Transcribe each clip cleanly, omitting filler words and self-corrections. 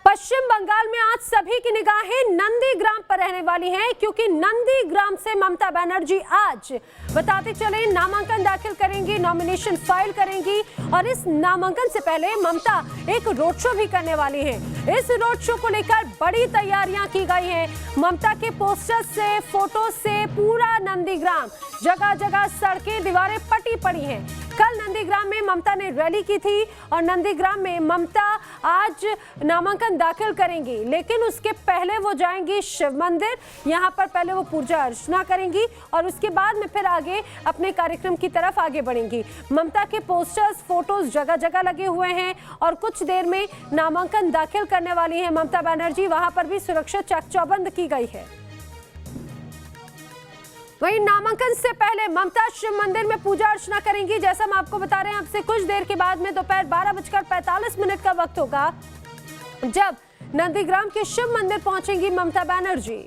पश्चिम बंगाल में आज सभी की निगाहें नंदीग्राम पर रहने वाली हैं, क्योंकि नंदीग्राम से ममता बनर्जी आज बताते चले नामांकन दाखिल करेंगी, नॉमिनेशन फाइल करेंगी और इस नामांकन से पहले ममता एक रोड शो भी करने वाली हैं। इस रोड शो को लेकर बड़ी तैयारियां की गई हैं। ममता के पोस्टर्स से, फोटो से पूरा नंदीग्राम, जगह जगह सड़कें, दीवारें पटी पड़ी हैं। कल नंदीग्राम में ममता ने रैली की थी और नंदीग्राम में ममता आज नामांकन दाखिल करेंगी, लेकिन उसके पहले वो जाएंगी शिव मंदिर। यहाँ पर पहले वो पूजा अर्चना करेंगी और उसके बाद में फिर आगे अपने कार्यक्रम की तरफ आगे बढ़ेंगी। ममता के पोस्टर्स, फोटोज जगह जगह लगे हुए हैं और कुछ देर में नामांकन दाखिल करने वाली है ममता बनर्जी। वहां पर भी सुरक्षा चाक चौबंद की गई है। वहीं नामांकन से पहले ममता शिव मंदिर में पूजा अर्चना करेंगी। जैसा हम आपको बता रहे हैं, अब से कुछ देर के बाद में दोपहर 12:45 का वक्त होगा जब नंदीग्राम के शिव मंदिर पहुंचेंगी ममता बनर्जी।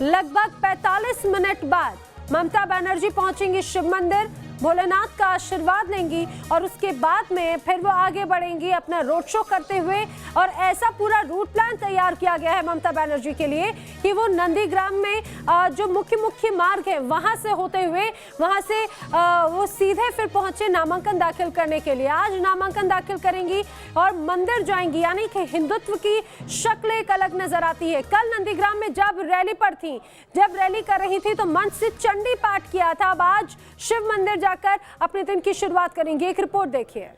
लगभग 45 मिनट बाद ममता बनर्जी पहुंचेंगी शिव मंदिर, भोलेनाथ का आशीर्वाद लेंगी और उसके बाद में फिर वो आगे बढ़ेंगी अपना रोड शो करते हुए। और ऐसा पूरा रूट प्लान तैयार किया गया है ममता बनर्जी के लिए कि वो नंदीग्राम में जो मुख्य मार्ग है वहां से होते हुए वहां से वो सीधे फिर पहुंचे नामांकन दाखिल करने के लिए। आज नामांकन दाखिल करेंगी और मंदिर जाएंगी, यानी कि हिंदुत्व की शक्ल एक अलग नजर आती है। कल नंदीग्राम में जब रैली पर थी, जब रैली कर रही थी तो मंच से चंडी पाठ किया था। अब आज शिव मंदिर जाकर अपने दिन की शुरुआत करेंगे। एक रिपोर्ट देखिए।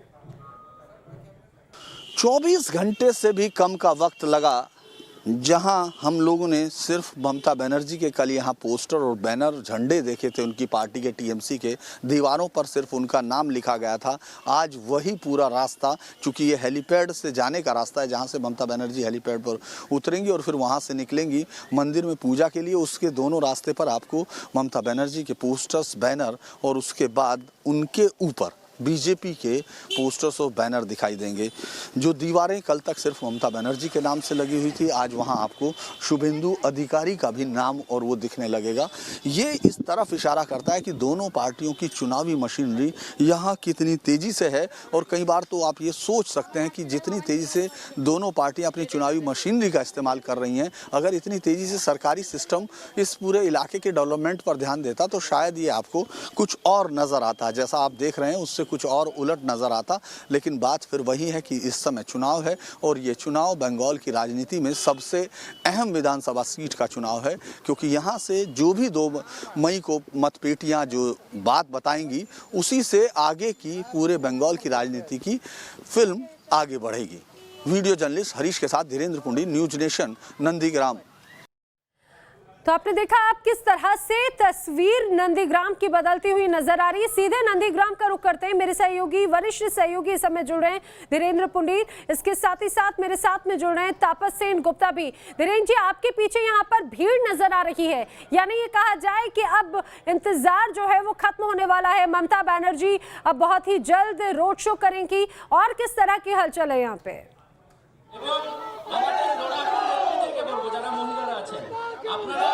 24 घंटे से भी कम का वक्त लगा जहां हम लोगों ने सिर्फ ममता बनर्जी के कल यहाँ पोस्टर और बैनर, झंडे देखे थे उनकी पार्टी के, टीएमसी के। दीवारों पर सिर्फ उनका नाम लिखा गया था। आज वही पूरा रास्ता, चूंकि ये हेलीपैड से जाने का रास्ता है जहां से ममता बनर्जी हेलीपैड पर उतरेंगी और फिर वहां से निकलेंगी मंदिर में पूजा के लिए। उसके दोनों रास्ते पर आपको ममता बनर्जी के पोस्टर्स, बैनर और उसके बाद उनके ऊपर बीजेपी के पोस्टर्स और बैनर दिखाई देंगे। जो दीवारें कल तक सिर्फ ममता बनर्जी के नाम से लगी हुई थी, आज वहां आपको शुभेंदु अधिकारी का भी नाम और वो दिखने लगेगा। ये इस तरफ इशारा करता है कि दोनों पार्टियों की चुनावी मशीनरी यहाँ कितनी तेजी से है। और कई बार तो आप ये सोच सकते हैं कि जितनी तेजी से दोनों पार्टियां अपनी चुनावी मशीनरी का इस्तेमाल कर रही हैं, अगर इतनी तेजी से सरकारी सिस्टम इस पूरे इलाके के डेवलपमेंट पर ध्यान देता तो शायद ये आपको कुछ और नज़र आता। जैसा आप देख रहे हैं उससे कुछ और उलट नजर आता। लेकिन बात फिर वही है कि इस समय चुनाव है और ये चुनाव बंगाल की राजनीति में सबसे अहम विधानसभा सीट का चुनाव है, क्योंकि यहाँ से जो भी 2 मई को मतपेटियाँ जो बात बताएंगी, उसी से आगे की पूरे बंगाल की राजनीति की फिल्म आगे बढ़ेगी। वीडियो जर्नलिस्ट हरीश के साथ धीरेन्द्र पुंडी, न्यूज नेशन, नंदीग्राम। तो आपने देखा आप किस तरह से तस्वीर नंदीग्राम की बदलती हुई नजर आ रही है। सीधे नंदीग्राम का रुख करते हैं, मेरे सहयोगी, वरिष्ठ सहयोगी इस समय जुड़ रहे हैं, धीरेन्द्र पुंडीर। इसके साथ ही साथ मेरे साथ में जुड़ रहे हैं तापस सेन गुप्ता भी। धीरेन्द्र जी, आपके पीछे यहाँ पर भीड़ नजर आ रही है, यानी ये कहा जाए कि अब इंतजार जो है वो खत्म होने वाला है। ममता बनर्जी अब बहुत ही जल्द रोड शो करेंगी। और किस तरह की हलचल है यहाँ पे? আপনারা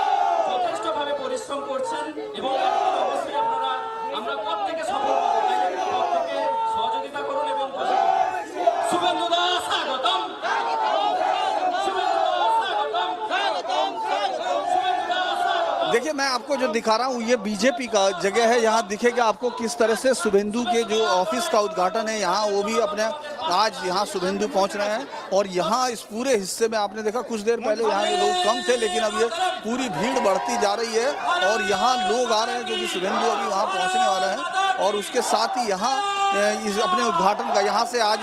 যথেষ্টভাবে পরিশ্রম করছেন এবং অবশ্যই আপনারা আমরা প্রত্যেকে সফল হব, তাই প্রত্যেকে সহযোগিতা করুন এবং শুভেন্দু দা স্বাগতম, শুভেন্দু দা স্বাগতম, স্বাগতম, শুভেন্দু দা স্বাগতম। देखिए, मैं आपको जो दिखा रहा हूँ ये बीजेपी का जगह है। यहाँ दिखेगा आपको किस तरह से शुभेंदु के जो ऑफिस का उद्घाटन है, यहाँ वो भी अपने आज यहाँ शुभेंदु पहुँच रहे हैं। और यहाँ इस पूरे हिस्से में आपने देखा कुछ देर पहले यहाँ ये लोग कम थे, लेकिन अब ये पूरी भीड़ बढ़ती जा रही है और यहाँ लोग आ रहे हैं क्योंकि शुभेंदु अभी वहाँ पहुँचने वाले हैं। और उसके साथ ही यहाँ इस अपने उद्घाटन का, यहाँ से आज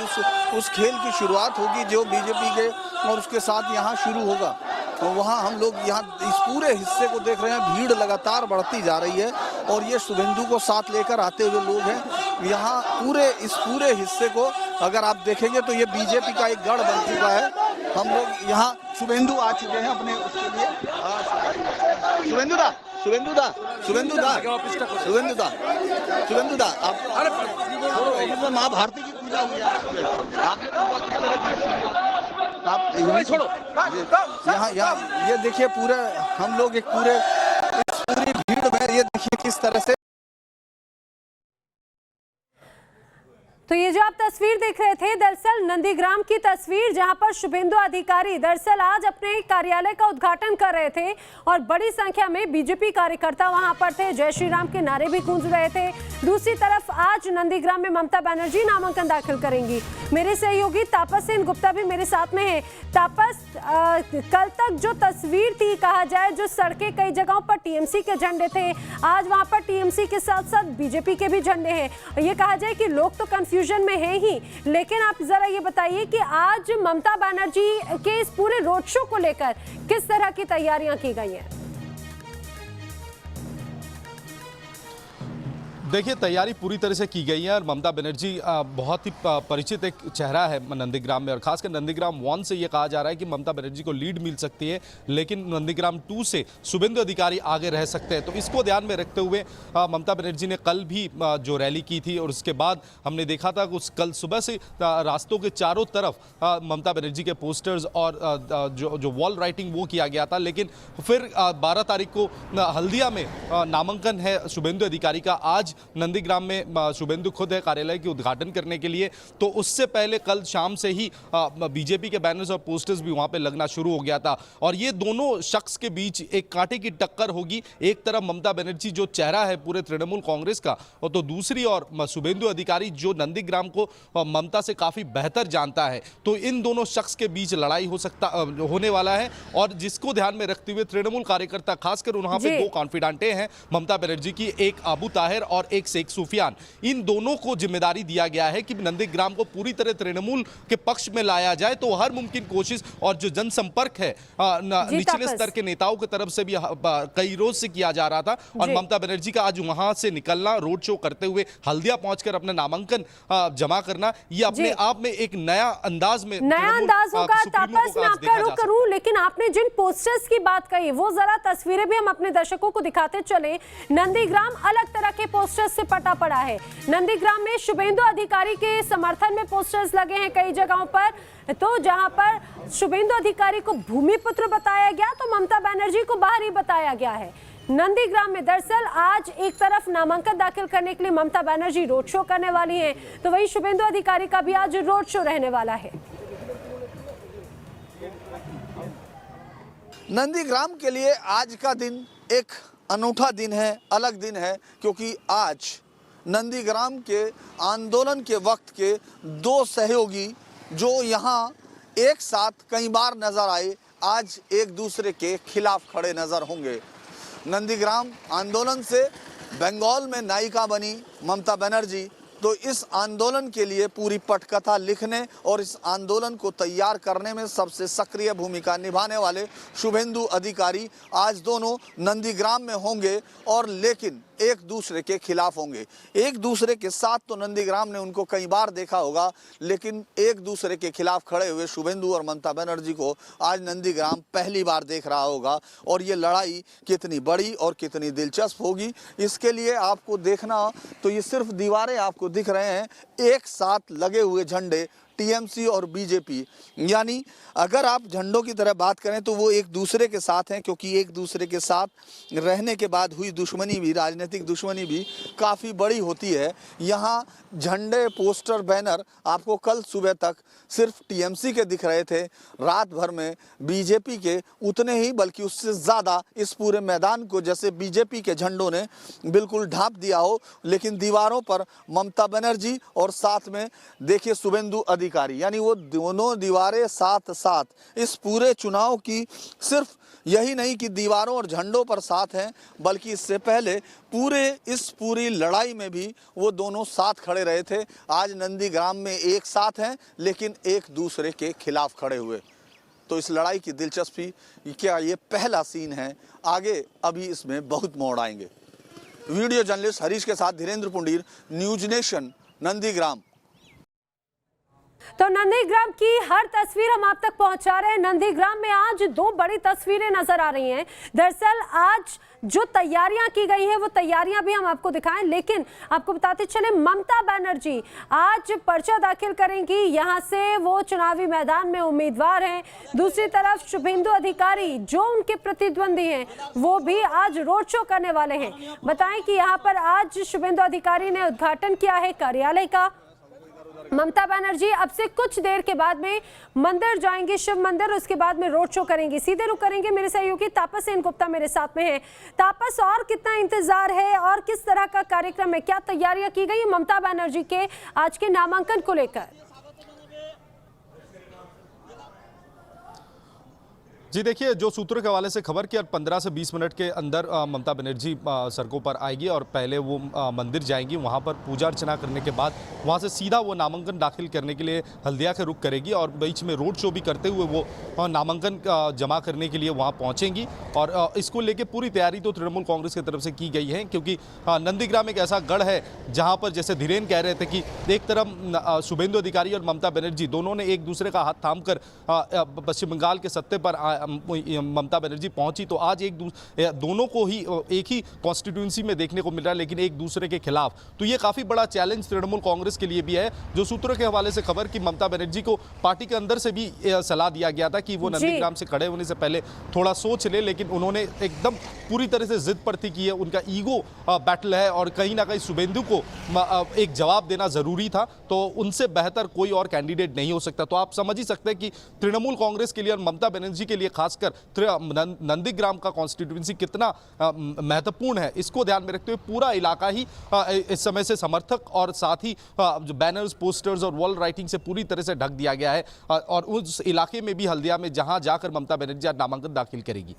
उस खेल की शुरुआत होगी जो बीजेपी के, और उसके साथ यहाँ शुरू होगा। तो वहाँ हम लोग यहाँ इस पूरे हिस्से को देख रहे हैं, भीड़ लगातार बढ़ती जा रही है और ये शुभेंदु को साथ लेकर आते हुए लोग हैं। यहाँ इस पूरे हिस्से को अगर आप देखेंगे तो ये बीजेपी का एक गढ़ बन चुका है। हम लोग यहाँ शुभेंदु आ चुके हैं अपने उसके लिए। शुभेंदु दा, शुभेंदु दा, शुभेंदु दा, शुभेंदु दा, शुभेंदु दा, आप अरे माँ भारती की पूजा हुई है। आप छोड़ो, यहाँ ये देखिए पूरे हम लोग एक पूरी भीड़ में, ये देखिए किस तरह से तो ये जो आप तस्वीर देख रहे थे, दरअसल नंदीग्राम की तस्वीर, जहां पर शुभेंदु अधिकारी दरअसल आज अपने कार्यालय का उद्घाटन कर रहे थे और बड़ी संख्या में बीजेपी कार्यकर्ता वहां पर थे। जय श्री राम के नारे भी गूंज रहे थे। दूसरी तरफ आज नंदीग्राम में ममता बनर्जी नामांकन दाखिल करेंगी। मेरे सहयोगी तापस सेन गुप्ता भी मेरे साथ में है। तापस, कल तक जो तस्वीर थी, कहा जाए जो सड़कें कई जगहों पर टीएमसी के झंडे थे, आज वहां पर टीएमसी के साथ साथ बीजेपी के भी झंडे हैं। ये कहा जाए कि लोग तो कंफ्यूजन में है ही, लेकिन आप जरा ये बताइए कि आज ममता बनर्जी के इस पूरे रोड शो को लेकर किस तरह की तैयारियां की गई हैं? देखिए, तैयारी पूरी तरह से की गई है और ममता बनर्जी बहुत ही परिचित एक चेहरा है नंदीग्राम में, और खासकर नंदीग्राम 1 से ये कहा जा रहा है कि ममता बनर्जी को लीड मिल सकती है, लेकिन नंदीग्राम 2 से शुभेंदु अधिकारी आगे रह सकते हैं। तो इसको ध्यान में रखते हुए ममता बनर्जी ने कल भी जो रैली की थी और उसके बाद हमने देखा था कि कल सुबह से रास्तों के चारों तरफ ममता बनर्जी के पोस्टर्स और जो वॉल राइटिंग वो किया गया था। लेकिन फिर 12 तारीख को हल्दिया में नामांकन है शुभेंदु अधिकारी का। आज नंदीग्राम में शुभेंदु खुद है कार्यालय के उद्घाटन करने के लिए, तो उससे पहले कल शाम से ही बीजेपी के बैनर्स और पोस्टर्स भी वहां पे लगना शुरू हो गया था। और ये दोनों शख्स के बीच एक कांटे की टक्कर होगी। एक तरफ ममता बनर्जी जो चेहरा है पूरे तृणमूल कांग्रेस का, और तो दूसरी ओर शुभेंदु अधिकारी जो नंदीग्राम को ममता से काफी बेहतर जानता है। तो इन दोनों शख्स के बीच लड़ाई होने वाला है, और जिसको ध्यान में रखते हुए तृणमूल कार्यकर्ता खासकर वहां पे 2 कॉन्फिडेंटे हैं ममता बनर्जी की, एक अबू ताहिर और एक शेख सुफियान। इन दोनों को जिम्मेदारी दिया गया है कि नंदीग्राम को पूरी तरह तृणमूल के पक्ष में लाया जाए। तो हर मुमकिन कोशिश और जो जनसंपर्क है निचले स्तर के नेताओं की तरफ से भी कई रोज से किया जा रहा था। और ममता बनर्जी का आज वहां से निकलना, रोड शो करते हुए हल्दिया पहुंचकर अपना नामांकन जमा करना, ये अपने आप में एक नया अंदाज होगा। तापस, मैं आपका रुख करूं, लेकिन आपने जिन पोस्टर्स की बात कही वो जरा तस्वीरें भी हम अपने दर्शकों को दिखाते चले। नंदीग्राम अलग तरह के पोस्टर्स से पटा पड़ा है। नंदीग्राम में शुभेंदु अधिकारी के समर्थन में पोस्टर्स लगे हैं कई जगहों पर, तो जहां पर शुभेंदु अधिकारी को भूमिपुत्र बताया गया तो ममता बनर्जी को बाहरी बताया गया है। नंदीग्राम में दरअसल आज एक तरफ नामांकन दाखिल करने के लिए ममता बनर्जी रोड शो करने वाली हैं, तो वही शुभेंदु अधिकारी का भी आज रोड शो रहने वाला है। नंदीग्राम के लिए आज का दिन एक अनूठा दिन है, अलग दिन है, क्योंकि आज नंदीग्राम के आंदोलन के वक्त के 2 सहयोगी जो यहाँ एक साथ कई बार नजर आए, आज एक दूसरे के खिलाफ खड़े नजर होंगे। नंदीग्राम आंदोलन से बंगाल में नायिका बनी ममता बनर्जी, तो इस आंदोलन के लिए पूरी पटकथा लिखने और इस आंदोलन को तैयार करने में सबसे सक्रिय भूमिका निभाने वाले शुभेंदु अधिकारी आज दोनों नंदीग्राम में होंगे, और लेकिन एक दूसरे के खिलाफ होंगे। एक दूसरे के साथ तो नंदीग्राम ने उनको कई बार देखा होगा, लेकिन एक दूसरे के खिलाफ खड़े हुए शुभेंदु और ममता बनर्जी को आज नंदीग्राम पहली बार देख रहा होगा। और ये लड़ाई कितनी बड़ी और कितनी दिलचस्प होगी, इसके लिए आपको देखना, तो ये सिर्फ दीवारें आपको दिख रहे हैं, एक साथ लगे हुए झंडे टीएमसी और बीजेपी, यानी अगर आप झंडों की तरह बात करें तो वो एक दूसरे के साथ हैं, क्योंकि एक दूसरे के साथ रहने के बाद हुई दुश्मनी भी, राजनीतिक दुश्मनी भी काफ़ी बड़ी होती है। यहाँ झंडे, पोस्टर, बैनर आपको कल सुबह तक सिर्फ टीएमसी के दिख रहे थे, रात भर में बीजेपी के उतने ही, बल्कि उससे ज़्यादा इस पूरे मैदान को जैसे बीजेपी के झंडों ने बिल्कुल ढांप दिया हो। लेकिन दीवारों पर ममता बनर्जी और साथ में देखिए शुभेंदु अधिकारी, यानी वो दोनों दीवारें साथ साथ इस पूरे चुनाव की, सिर्फ यही नहीं कि दीवारों और झंडों पर साथ हैं, बल्कि इससे पहले इस पूरी लड़ाई में भी वो दोनों साथ खड़े रहे थे। आज नंदीग्राम में एक साथ हैं, लेकिन एक दूसरे के खिलाफ खड़े हुए। तो इस लड़ाई की दिलचस्पी, क्या ये पहला सीन है, आगे अभी इसमें बहुत मोड़ आएंगे। वीडियो जर्नलिस्ट हरीश के साथ धीरेन्द्र पुंडीर, न्यूज नेशन, नंदीग्राम। तो नंदीग्राम की हर तस्वीर हम आप तक पहुंचा रहे हैं। नंदीग्राम में आज 2 बड़ी तस्वीरें नजर आ रही हैं। दरअसल आज जो तैयारियां की गई हैं वो तैयारियां भी हम आपको दिखाएं, लेकिन आपको बताते चले ममता बनर्जी आज पर्चा दाखिल करेंगी, यहां से वो चुनावी मैदान में उम्मीदवार हैं। दूसरी तरफ शुभेंदु अधिकारी जो उनके प्रतिद्वंदी हैं वो भी आज रोड शो करने वाले हैं। बताएं कि यहाँ पर आज शुभेंदु अधिकारी ने उद्घाटन किया है कार्यालय का, ममता बनर्जी अब से कुछ देर के बाद में मंदिर जाएंगे, शिव मंदिर, उसके बाद में रोड शो करेंगे। सीधे रुक करेंगे मेरे सहयोगी तापस सेन गुप्ता मेरे साथ में है। तापस, और कितना इंतजार है और किस तरह का कार्यक्रम है, क्या तैयारियां की गई ममता बनर्जी के आज के नामांकन को लेकर? जी देखिए, जो सूत्रों के हवाले से खबर की 15 से 20 मिनट के अंदर ममता बनर्जी सड़कों पर आएगी और पहले वो मंदिर जाएंगी। वहाँ पर पूजा अर्चना करने के बाद वहाँ से सीधा वो नामांकन दाखिल करने के लिए हल्दिया के रुख करेगी और बीच में रोड शो भी करते हुए वो नामांकन जमा करने के लिए वहाँ पहुँचेंगी। और इसको लेके पूरी तैयारी तो तृणमूल कांग्रेस की तरफ से की गई है, क्योंकि नंदीग्राम एक ऐसा गढ़ है जहाँ पर, जैसे धीरेन कह रहे थे कि एक तरफ शुभेंदु अधिकारी और ममता बनर्जी दोनों ने एक दूसरे का हाथ थाम कर पश्चिम बंगाल के सत्ते पर ममता बनर्जी पहुंची, तो आज दोनों को ही एक ही कॉन्स्टिट्यूंसी में देखने को मिल रहा है, लेकिन एक दूसरे के खिलाफ। तो ये काफी बड़ा चैलेंज तृणमूल कांग्रेस के लिए भी है। जो सूत्रों के हवाले से खबर कि ममता बनर्जी को पार्टी के अंदर से भी सलाह दिया गया था कि वो नंदीग्राम से खड़े होने से पहले थोड़ा सोच ले, लेकिन उन्होंने एकदम पूरी तरह से जिद पर थी कि उनका ईगो बैटल है और कहीं ना कहीं शुभेंदु को एक जवाब देना जरूरी था, तो उनसे बेहतर कोई और कैंडिडेट नहीं हो सकता। तो आप समझ ही सकते हैं कि तृणमूल कांग्रेस के लिए और ममता बनर्जी के लिए खासकर नंदीग्राम का कॉन्स्टिट्यूएंसी कितना महत्वपूर्ण है, इसको ध्यान में रखते हुए पूरा इलाका ही इस समय से समर्थक और साथ ही जो बैनर्स, पोस्टर्स और वॉल राइटिंग से पूरी तरह से ढक दिया गया है। और उस इलाके में भी हल्दिया में जहां जाकर ममता बनर्जी आज नामांकन दाखिल करेगी।